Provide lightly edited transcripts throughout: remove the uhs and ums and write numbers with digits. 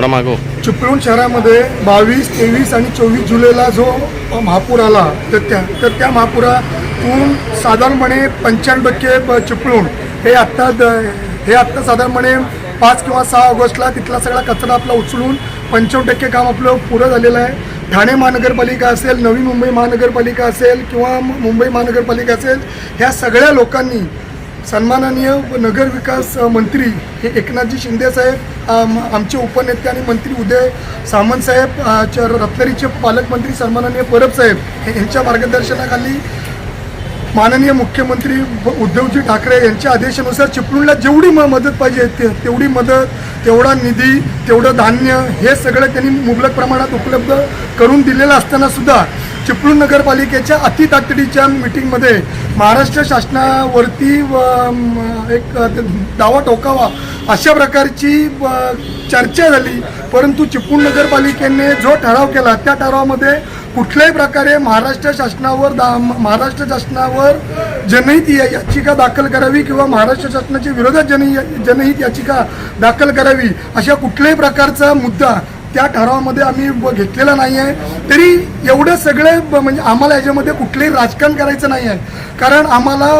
थोडा मागो. चिपळूण शहरामध्ये 22, 23 आणि 24 जुलैला जो महापूर आला तर त्या महापुरातून साधारणपणे 95% चिपळूण हे आत्ता साधारणपणे 5 किंवा 6 ऑगस्टला तिथला सगळा कचरा आपला उचलून 95% काम आपलं पुरं झालेलं आहे. ठाणे महानगरपालिका असेल, नवी मुंबई महानगरपालिका असेल किंवा मुंबई महानगरपालिका असेल, ह्या सगळ्या लोकांनी सन्माननीय नगर विकास मंत्री हे एकनाथजी शिंदे साहेब, आमचे उपनेते आणि मंत्री उदय सामंत साहेब, रत्नागिरीचे पालकमंत्री सन्माननीय परब साहेब यांच्या मार्गदर्शनाखाली माननीय मुख्यमंत्री उद्धवजी ठाकरे यांच्या आदेशानुसार चिपळूणला जेवढी मदत पाहिजे तेवढी मदत, तेवढा निधी, तेवढं धान्य हे सगळं त्यांनी मुबलक प्रमाणात उपलब्ध करून दिलेलं असताना सुद्धा चिपळूण नगरपालिकेच्या अतितातडीच्या मीटिंगमध्ये महाराष्ट्र शासनावरती एक दावा ठोकावा अशा प्रकारची चर्चा झाली. परंतु चिपळूण नगरपालिकेने जो ठराव केला त्या ठरावामध्ये कुठल्याही प्रकारे महाराष्ट्र शासनावर जनहित याचिका दाखल करावी किंवा महाराष्ट्र शासनाच्या विरोधात जनहित याचिका दाखल करावी अशा कुठल्याही प्रकारचा मुद्दा त्या ठरावामध्ये आम्ही घेतलेला नाही आहे. तरी एवढं सगळे म्हणजे आम्हाला याच्यामध्ये कुठलंही राजकारण करायचं नाही आहे. कारण आम्हाला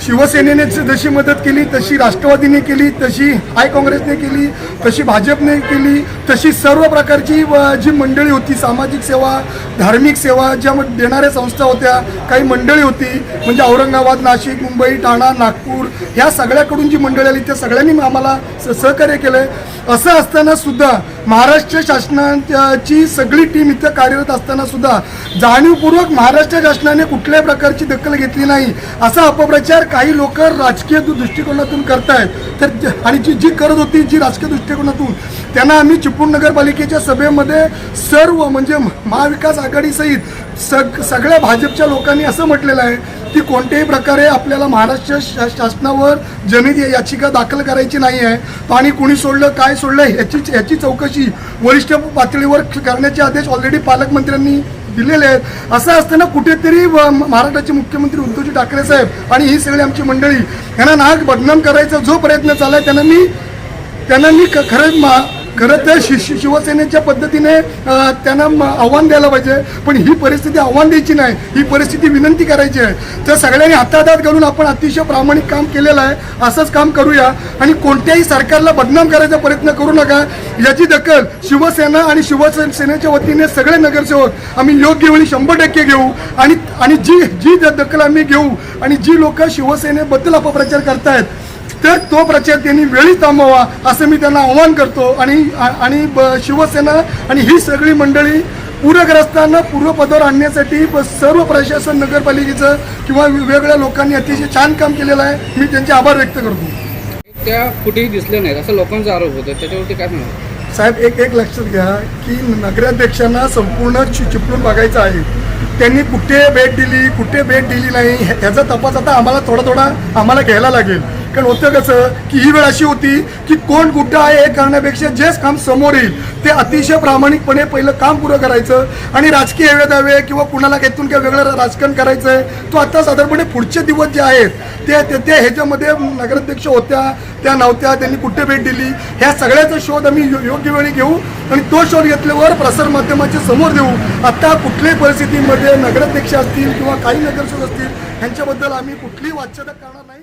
शिवसेनेने जशी मदत केली तशी राष्ट्रवादीने केली, तशी हाय काँग्रेसने केली, तशी भाजपने केली, तशी सर्व प्रकारची जी मंडळी होती, सामाजिक सेवा, धार्मिक सेवा ज्या देणाऱ्या संस्था होत्या, काही मंडळी होती म्हणजे औरंगाबाद, नाशिक, मुंबई, ठाणा, नागपूर ह्या सगळ्याकडून जी मंडळी आली त्या सगळ्यांनी आम्हाला सहकार्य केलं आहे. असं असताना सुद्धा महाराष्ट्र शासनाची सगळी टीम इथं कार्यरत असताना सुद्धा जाणीवपूर्वक महाराष्ट्र शासनाने कुठल्याही प्रकारची दखल घेतली नाही असा अपप्रचार काही लोक राजकीय दृष्टिकोनातून करतायत. तर आणि जी करत होती जी राजकीय दृष्टिकोनातून त्यांना आम्ही चिपळूण नगरपालिकेच्या सभेमध्ये सर्व म्हणजे महाविकास आघाडीसहित सगळ्या भाजपच्या लोकांनी असं म्हटलेलं आहे की कोणत्याही प्रकारे आपल्याला महाराष्ट्र शासनावर जनहित याचिका दाखल करायची नाही आहे. आणि कुणी सोडलं काय सोडलं याची चौकशी वरिष्ठ पातळीवर करण्याचे आदेश ऑलरेडी पालकमंत्र्यांनी दिलेले आहेत. असं असताना कुठेतरी महाराष्ट्राचे मुख्यमंत्री उद्धवजी ठाकरे साहेब आणि ही सगळी आमची मंडळी यांना नाक बदनाम करायचा जो प्रयत्न चालला आहे त्यांना मी खरं तर शिवसेनेच्या पद्धतीने त्यांना आव्हान द्यायला पाहिजे. पण ही परिस्थिती आव्हान द्यायची नाही, ही परिस्थिती विनंती करायची आहे. तर सगळ्यांनी हातात घालून आपण अतिशय प्रामाणिक काम केलेलं आहे, असंच काम करूया आणि कोणत्याही सरकारला बदनाम करायचा प्रयत्न करू नका. याची दखल शिवसेना आणि शिवसेनेच्या वतीने सगळे नगरसेवक आम्ही योग्य वेळी 100% घेऊ आणि जी दखल आम्ही घेऊ आणि जी लोक शिवसेनेबद्दल अपप्रचार करतायत तर तो प्रचार त्यांनी वेळी थांबवा असं मी त्यांना आवाहन करतो. आणि शिवसेना आणि ही सगळी मंडळी पूरग्रस्तांना पूर्वपदावर आणण्यासाठी सर्व प्रशासन नगरपालिकेचं किंवा वेगवेगळ्या लोकांनी अतिशय छान काम केलेलं आहे. मी त्यांचे आभार व्यक्त करतो. त्या कुठेही दिसले नाहीत असं लोकांचा आरोप होता, त्याच्यावरती काय म्हणतात साहेब? एक लक्षात घ्या की नगराध्यक्षांना संपूर्ण चिपळूण बघायचं आहे. त्यांनी कुठे भेट दिली नाही ह्याचा तपास आता आम्हाला थोडा आम्हाला घ्यायला लागेल. कारण होतं कसं की ही वेळ अशी होती की कोण कुठं आहे हे करण्यापेक्षा जेच काम समोर येईल ते अतिशय प्रामाणिकपणे पहिलं काम पुरं करायचं आणि राजकीय दावे किंवा कुणाला घेतून काही वेगळं राजकारण करायचं आहे तो आता साधारणपणे पुढचे दिवस जे आहेत ते ह्याच्यामध्ये नगराध्यक्ष होत्या त्या नव्हत्या, त्यांनी कुठे भेट दिली ह्या सगळ्याचा शोध आम्ही योग्य वेळी घेऊ आणि तो शोध घेतल्यावर प्रसारमाध्यमाच्या समोर देऊ. आता कुठल्याही परिस्थितीमध्ये नगराध्यक्ष असतील किंवा काही नगरसेवक असतील ह्यांच्याबद्दल आम्ही कुठलीही वाच्यता करणार नाही.